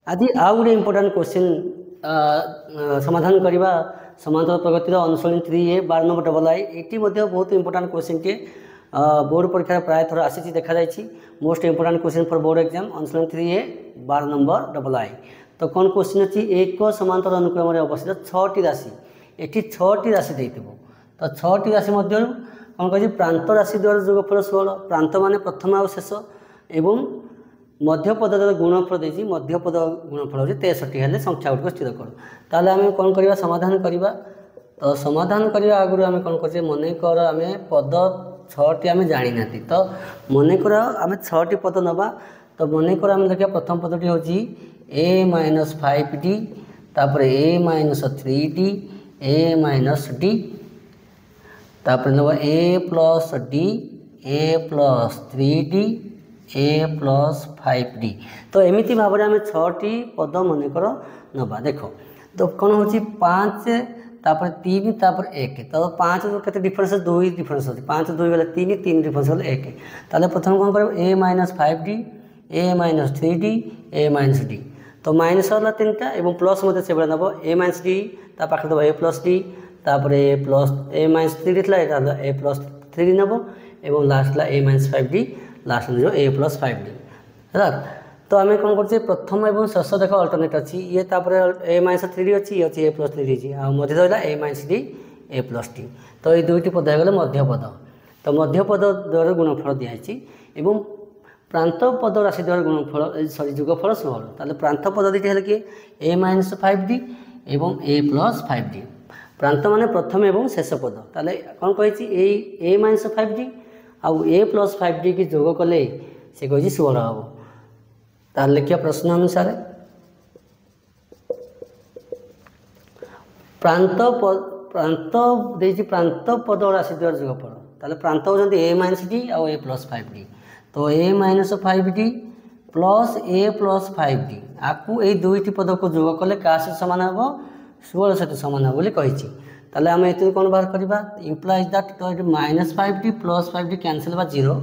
आज आउ गोटे इंपोर्टाट क्वेश्चन समाधान करवा समांतर प्रगतिर अनुशोचनी 3A 12 नंबर डबल आई ये बहुत इंपोर्टाट क्वेश्चन टे बोर्ड परीक्षा प्राय थर आसी देखा जाए most important question for board exam अनुशोचनी 3A 12 नंबर डबल आई। तो कौन क्वेश्चन अच्छी एक समांतर अनुक्रम अवस्थित 6टी राशि ये 6टी राशि देथिबो तो 6टी राशि मध्य कौन कह प्रांत राशि द्वारा जोगफल 16 प्रांत मान प्रथम आउ शेष एवं मध्यपद गुणफल देती मध्यपद गुणफल हो 63 हेल्ले संख्या गुड़िक स्थिर कर ताले आम कौन करवा समाधान करवा। तो समाधान करने आगुरी आम कौन कर मनकर आम पद 6टी आम जानी ना तो मनकर आम 6टी पद नवा। तो मनकर आम देखा प्रथम पदटी हूँ a माइनस 5d तापर a minus 3d a minus d तापर नवा a plus d a plus 3d a plus 5d। तो एमती भाव में आम 6टी पद मनकर नवा। देख तो कौन हो 5 तापर 3 तापर 1 तो 5 के डिफरेन्स 2 डिफरेन्स होती 5 2 गले 3 3 डिफरेन्स गले 1 ताले प्रथम कौन कर a minus 5d a minus 3d a minus d तो माइनस वाला 3टा एवं प्लस मत से नब a माइनस d ता पाखे दब a प्लस d तापर a plus a minus 3d था a प्लस 3d नब एवं last a minus 5d last जो a प्लस 5d है। तो आम कौन कर प्रथम और शेष देख अल्टरनेट अच्छी ये a माइनस 3d अच्छी ये अच्छी a प्लस 3d अच्छी आ मध्य रहा a minus d a plus d तो ये दुईटी पद हो गले मध्यपद। तो मध्यपद द्वारा गुणफल दिखाई एवं प्रांत पद राशि द्वारा गुणफल सॉरी जोगफल 16 ताले प्रांत पद दीटी है कि a माइनस 5d एवं a प्लस 5d प्रांत माने प्रथम एवं शेष पद ताले कौन कही a माइनस 5d आउ a प्लस 5d की जोग कले से कही 16 हम तार लिखिया प्रश्न अनुसार प्रांत पद राशि द्वारा जोगफल ताले प्रांत होती a माइनस d आउ a प्लस 5d तो a minus 5d plus a plus 5d आपको ये दुईटी पद को जोग कले क्या सहित सामान हम 16 सहित सामान हम बोली कही ताले आम ये कौन बाहर करवा इम्प्लाइज दैट तो ये minus 5d plus 5d cancel बा 0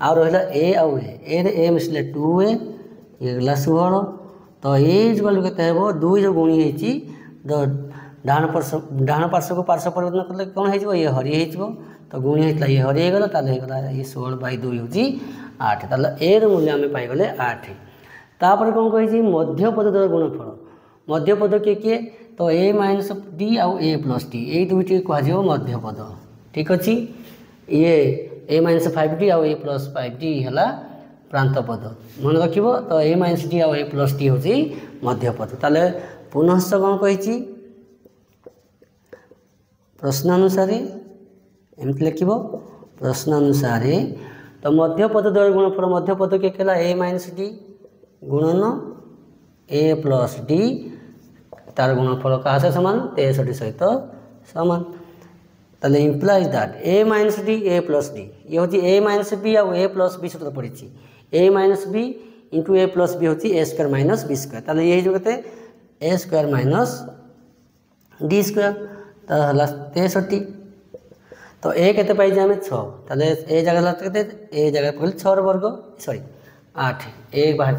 आउ रहा a आउ a मिसले 2a ये गला 16 तो ये के 2 जो गुणी होती डाण पार्श्व को पार्श्व परिवर्तन कले कौन हो ये हरि हो तो गुणी होता ये हरि गला ये 16/2 हूँ 8 ताले ए मूल्य आम पाईगले 8। तापर कौन कही मध्यपद द्वारा गुणफल मध्यपद किए किए तो a माइनस d आउ a प्लस d ये दुईटी कह मध्यपद ठीक अच्छे ये a माइनस 5d आउ a प्लस 5d है प्रांत पद मन रख तो a माइनस d आउ a प्लस d हूँ मध्यपद। ताले पुनश्च कौन कही प्रश्नानुसार एमती लिख प्रश्नानुसार तो मध्यपद द्वारा गुणफल मध्यपद के कहला a माइनस d गुणन a प्लस d तार गुणफल क्या से सामान 63 सहित सामान। ताले implies that a minus d a plus d ये हूँ a माइनस b आउ a प्लस b सूत्र पड़ी a minus b into a plus b हूँ a square minus b square ताले ये जो कहते a square minus d square तो 63 तो a के पाई आम 6 ताले ए जगह के ए जगह पकड़ 6 वर्ग सॉरी 8 एक बाहर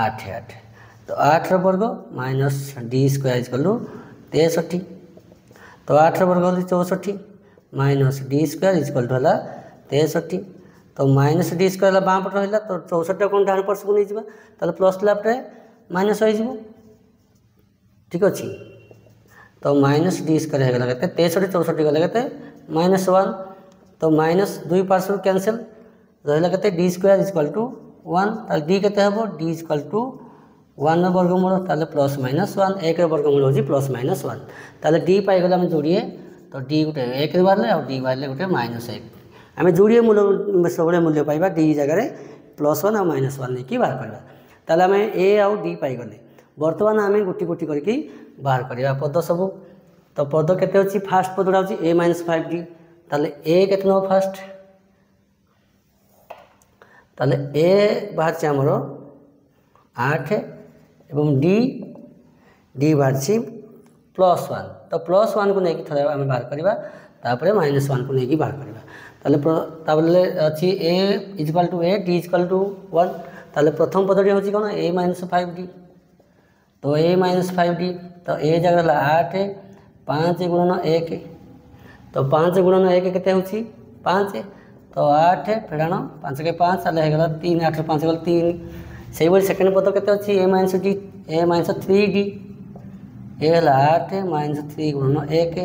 8 8 तो 8 वर्ग माइनस d स्क्वायर इक्वल 63 तो 8 वर्ग होली 64 minus d square equal to है 63 तो माइनस d स्क्वायर बाँ पट रहा तो 64 कौन डाण पार्श्व को नहीं जावा प्लस लेफ्ट माइनस हो ठीक अच्छे तो माइनस d स्क्वायर होगा के 63 64 गले के माइनस 1 तो माइनस 2 पार्श्व कैंसल रहा के d square equal to 1 D के डी इक्वल टू 1 वर्गमूल ताले प्लस माइनस 1 1 वर्गमूल हो प्लस माइनस 1 ताले डी पाईगले आम जोड़िए तो डी गोटे 1 बाहर और डी बाहर गोटे माइनस 1 आम जोड़िए मूल्य सब मूल्य पाइबा डी जगह प्लस 1 और माइनस 1 नहीं बाहर करवा ताले आम ए आउ डी पाईगले बर्तमान आम गोटी गोटी करके बाहर करवा पद सब। तो पद केते अच्छी फास्ट पदटा हूँ a माइनस 5d ताले a केते नब फास्ट ताले a बाहर आमर 8 एवं d बाहर प्लस 1 तो प्लस 1 को लेकिन थोड़ा आम बाहर करवा माइनस 1 को लेकिन बाहर करवा अच्छी a equal to a d equal to 1 ताले प्रथम पदटी हूँ कौन a माइनस 5d तो a माइनस 5d तो a जगह 8 5 गुणन 1 तो 5 गुणन 1 केते होची 5 तो 8 फेड़ाण 5 के 5 ताले हेगला 3 8 5 गल 3 सेही बोली सेकंड पद केते अछि a माइनस 3d ए हला 8 माइनस 3 गुणन 1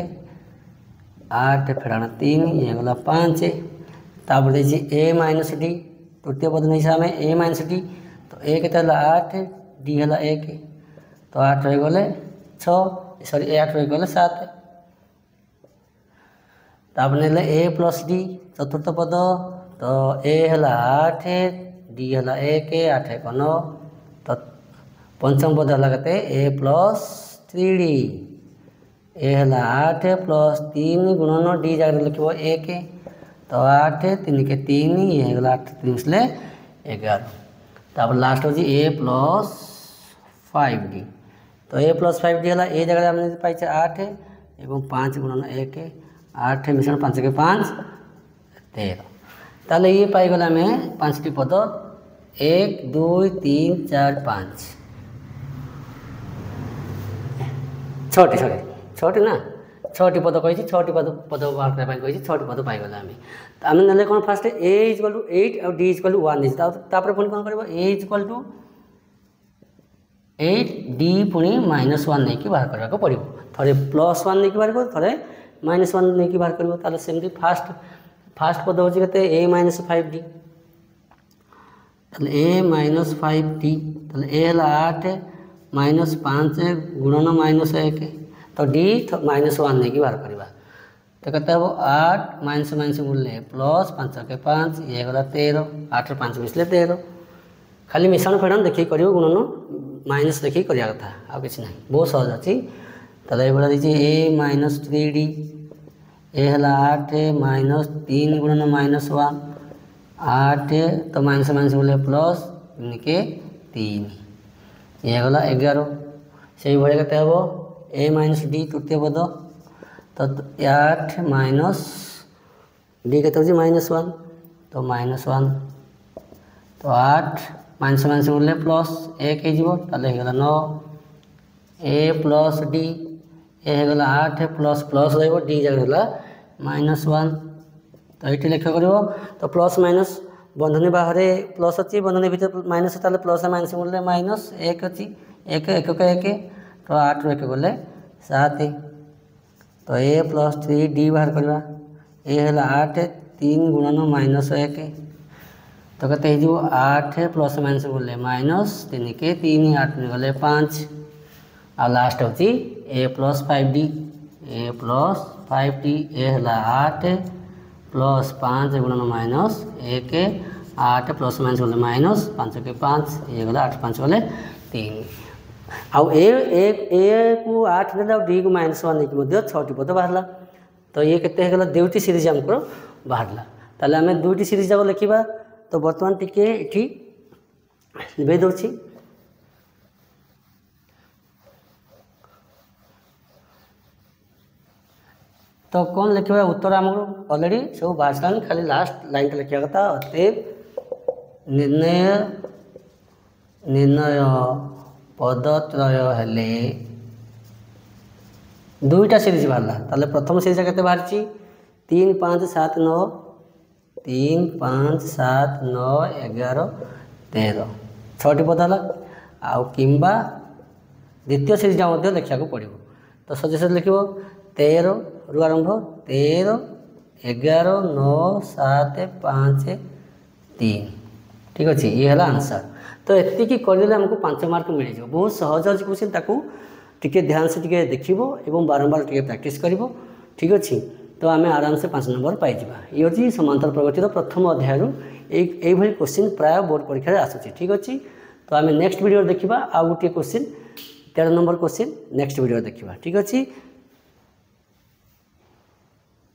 8 फेड़ाण 3 ये गला 5 तापर देछि a माइनस d तृतीय पद नहीं सामे a माइनस d तो a केते हला 8 d हला 1 तो 8 हो गले 6 सॉरी 8 हो गले 7 तापर नेले a प्लस d चतुर्थ पद तो a हला 8 d हला 1 8 1 9 तो पंचम पद हला केते a प्लस 3d ए हला 8 प्लस 3 गुणन d जगह लिखिबो 1 तो 8 3 के 3 ये हला 8 3 मिसले 11 तापर लास्ट हो जी a प्लस 5d तो a प्लस 5d हला ए जगह हमने पाई 8 एवं 5 गुणन 1 8 मिश्रण 5 के 5 13 ताले ये पाई गला में 5 टी पद 1 2 3 4 5 छोटी ना 6टी पद कही 6टी पद बाहर करने कही 6टी पद पाईगला आम ना कौन फास्ट a इक्वल टू 8 और d इक्वल टू 1 तापर पुणी कौन कर a इक्वल टू 8 d पुणी -1 नहीं कि बाहर करने पड़ो थे +1 नहीं कि बाहर कर थे -1 नहीं कि बाहर कर सेमती फास्ट पद हो a minus 5d a minus 5d a है 8 माइनस 5 गुणन -1 तो d -1 नहीं कि बाहर करवा तो कहते हैं 8 माइनस माइनस गुणले प्लस 5 के 5 ये गला 13 8 5 मिसले 13 खाली मिश्रण फेड़न देखिए कर गुणन माइनस देखिए करिया कथा आ किसी ना बहुत सहज अच्छी ताले ये दीजिए a माइनस 3d ए है 8 माइनस 3 गुणन -1 8 तो माइनस माइनस गुणले प्लस 3 के 3 ये गला 11 से भाई कहते हम a माइनस d तृतीय पद तो 8 माइनस d कहते हो -1 तो -1 तो 8 माइनस माइनस बोले प्लस 1 ताले गला 9 a प्लस d ए गला 8 प्लस प्लस रही d जगह -1 तो ये लेख कर तो प्लस माइनस बंधनी बाहर प्लस अच्छी बंधनी भर माइनस ताले प्लस माइनस बोले -1 अच्छी 1 1 के 1 तो 8 रू 1 गले 7 तो a प्लस 3d बाहर करवा ए है 8 3 गुणन -1 तो कहते हैं 8 प्लस माइनस बोले -3 के 3 8 गले 5 आ लास्ट होची a प्लस 5d ए है 8 प्लस 5 गुणन -1 8 प्लस माइनस बोले -5 के 5 ये गला 8 5 गले 3 आउ ए को 8 ने डी को -1 नहीं 6टी पद बाहर तो ये केते गला 2टी सीरीज हमको बाहर ताले आम 2टी सीरीज जाक लिखा तो बर्तमान टिके ये लिभे दूसरी तो कौन लिखा उत्तर आमको ऑलरेडी सब बाहर सारा खाली लास्ट लाइन लिखा कथा अतएव निर्णय पदत्रय हेले 2टा सीरीज बाहर ताले प्रथम सीरीज के बाहर 3 5 7 9 3 5 7 9 11 13 6टी पद है आउ किंबा द्वितीय सीरीजा लिखा पड़ो तो सजेशन लिख 13 रु आरंभ 13 11 9 7 5 3 ठीक अच्छे ये है आंसर तो एति करदे आमको 5 मार्क मिल जाए बहुत सहज अच्छी क्वेश्चन ताकू टिके ध्यान से टिके देखिबो एवं बारंबार टिके प्रैक्टिस करिवो ठीक अच्छे तो आम आराम से 5 नंबर पाइबा ये हूँ समांतर प्रगतिर प्रथम अध्याय ये क्वेश्चन प्राय बोर्ड परीक्षा आसूँ ठीक अच्छे तो आम नेक्स्ट वीडियो देखा आउ गोटे question 13 number question next video देखा ठीक अच्छे।